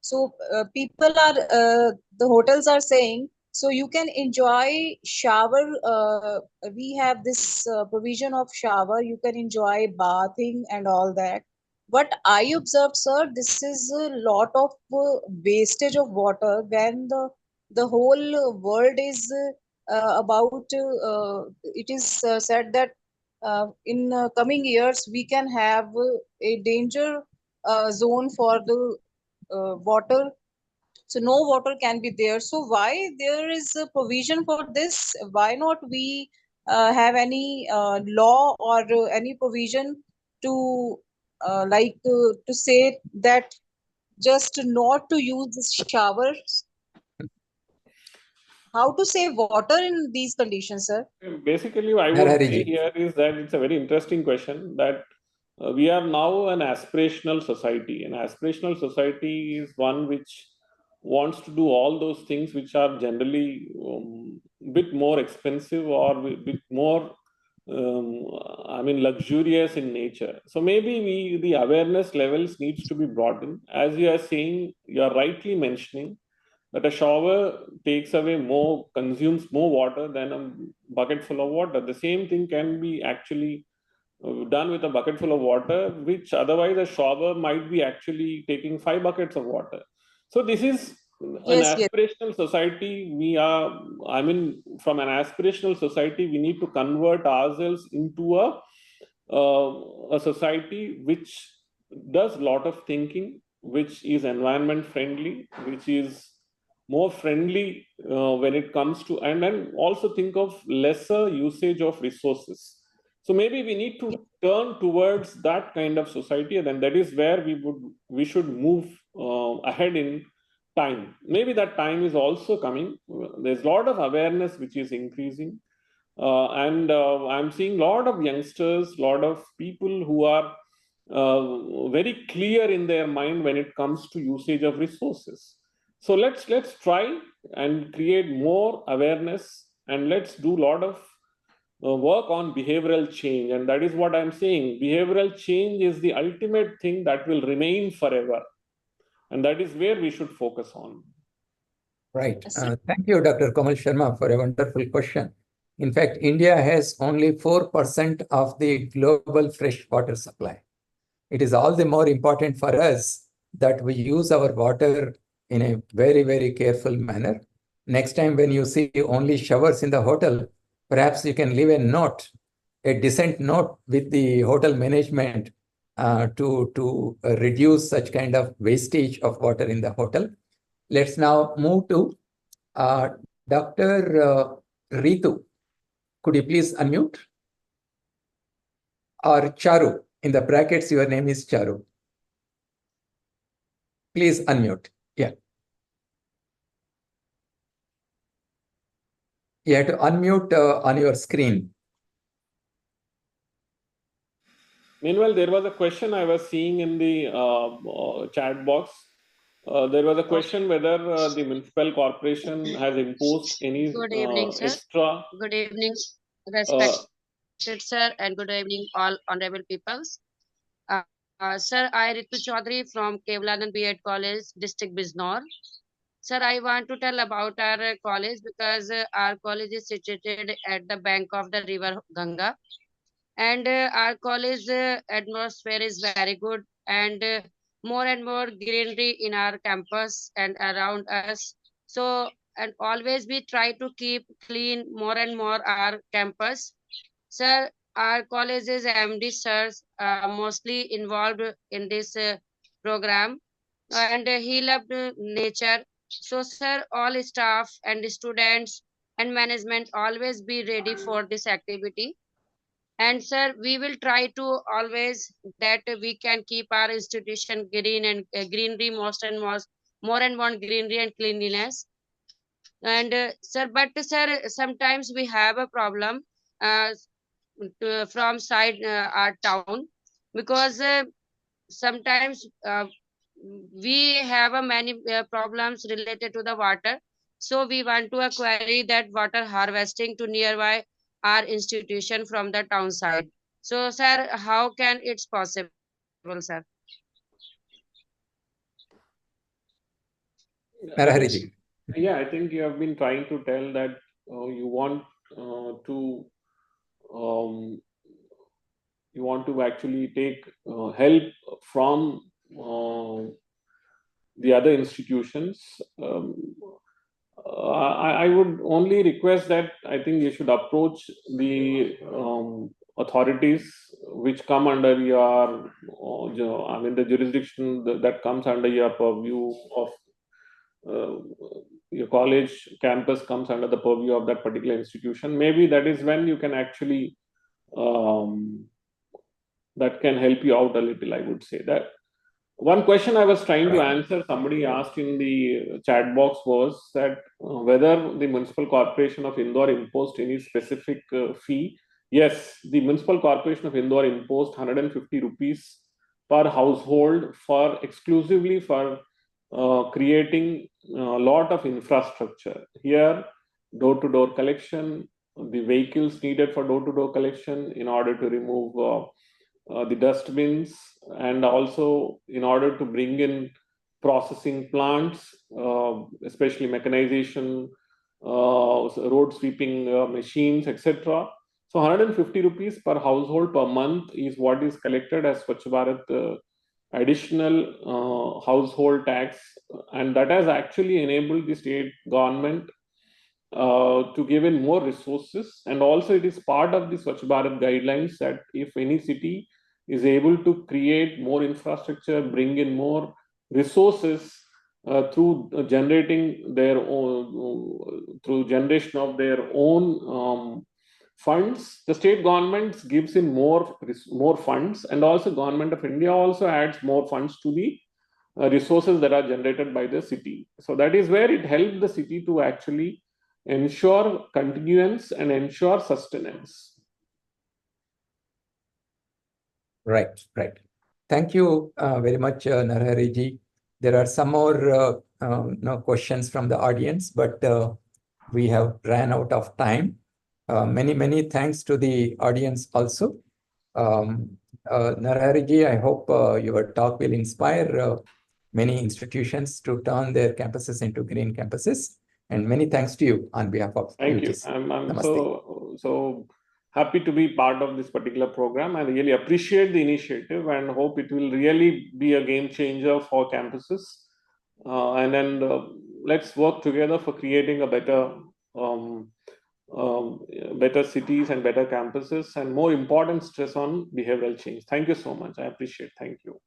So people are the hotels are saying so you can enjoy shower. We have this provision of shower. You can enjoy bathing and all that. What I observed, sir, this is a lot of wastage of water when the whole world is about. It is said that in coming years we can have a danger zone for the water, so no water can be there. So why there is a provision for this? Why not we have any law or any provision to to say that just not to use the showers? How to save water in these conditions, sir? Basically, I would say here is that it's a very interesting question that we are now an aspirational society. An aspirational society is one which wants to do all those things which are generally bit more expensive or bit more luxurious in nature. So maybe the awareness levels needs to be broadened. As you are saying, you are rightly mentioning that a shower consumes more water than a bucket full of water. The same thing can be actually done with a bucket full of water, which otherwise a shower might be actually taking 5 buckets of water. So this is an aspirational society. From an aspirational society, we need to convert ourselves into a society which does a lot of thinking, which is environment friendly, which is more friendly when it comes to, and then also think of lesser usage of resources. So maybe we need to turn towards that kind of society, and then that is where we should move ahead in time. Maybe that time is also coming. There's a lot of awareness which is increasing, and I'm seeing a lot of youngsters, a lot of people who are very clear in their mind when it comes to usage of resources. So let's try and create more awareness, and let's do a lot of work on behavioral change. And that is what I'm saying. Behavioral change is the ultimate thing that will remain forever. And that is where we should focus on. Right. Thank you, Dr. Komal Sharma, for a wonderful question. In fact, India has only 4% of the global fresh water supply. It is all the more important for us that we use our water in a very, very careful manner. Next time when you see only showers in the hotel, perhaps you can leave a note, a decent note with the hotel management to reduce such kind of wastage of water in the hotel. Let's now move to Dr. Ritu. Could you please unmute? Or Charu. In the brackets, your name is Charu. Please unmute. Yeah. You have to unmute on your screen. Meanwhile, there was a question I was seeing in the chat box. There was a question whether the municipal corporation has imposed any Good evening, sir. extra. Good evening, respected sir, and good evening, all honorable peoples. Sir, I Ritu Chaudhary from Kevlanan B.Ed College, District Bijnor. Sir, I want to tell about our college because our college is situated at the bank of the river Ganga, and our college atmosphere is very good, and more greenery in our campus and around us. So, and always we try to keep clean more and more our campus. Sir, our college's MD sirs mostly involved in this program, and he loved nature. So, sir, all staff and students and management always be ready for this activity. And sir, we will try to always that we can keep our institution green and greenery more and more greenery and cleanliness. And sir, but sir, sometimes we have a problem from side our town because sometimes we have a many problems related to the water. So we want to acquire that water harvesting to nearby our institution from the town side. So sir, how can it's possible, sir? Narahari ji. Yeah, I think you have been trying to tell that you want to actually take help from the other institutions. I would only request that I think you should approach the authorities which come under your, the jurisdiction that comes under your purview of your college campus comes under the purview of that particular institution. Maybe that is when you can actually that can help you out a little. I would say that one question I was trying to answer, somebody asked in the chat box, was that whether the Municipal Corporation of Indore imposed any specific fee. Yes, the Municipal Corporation of Indore imposed 150 rupees per household for exclusively for creating a lot of infrastructure. Here, door-to-door collection, the vehicles needed for door-to-door collection in order to remove the dustbins, and also in order to bring in processing plants, especially mechanization, road sweeping machines, etc. So 150 rupees per household per month is what is collected as Swachh Bharat additional household tax, and that has actually enabled the state government to give in more resources. And also it is part of the Swachh Bharat guidelines that if any city is able to create more infrastructure, bring in more resources through generating their own, through generation of their own funds, the state government gives in more funds, and also Government of India also adds more funds to the resources that are generated by the city. So that is where it helped the city to actually ensure continuance and ensure sustenance. Right. Thank you very much, Narahari ji. There are some more questions from the audience, but we have ran out of time. Many thanks to the audience also. Narahari ji, I hope your talk will inspire many institutions to turn their campuses into green campuses. And many thanks to you on behalf of Thank UGC. you. I'm so happy to be part of this particular program. I really appreciate the initiative and hope it will really be a game changer for campuses. And then let's work together for creating a better better cities and better campuses, and more important, stress on behavioral change. Thank you so much. I appreciate. Thank you.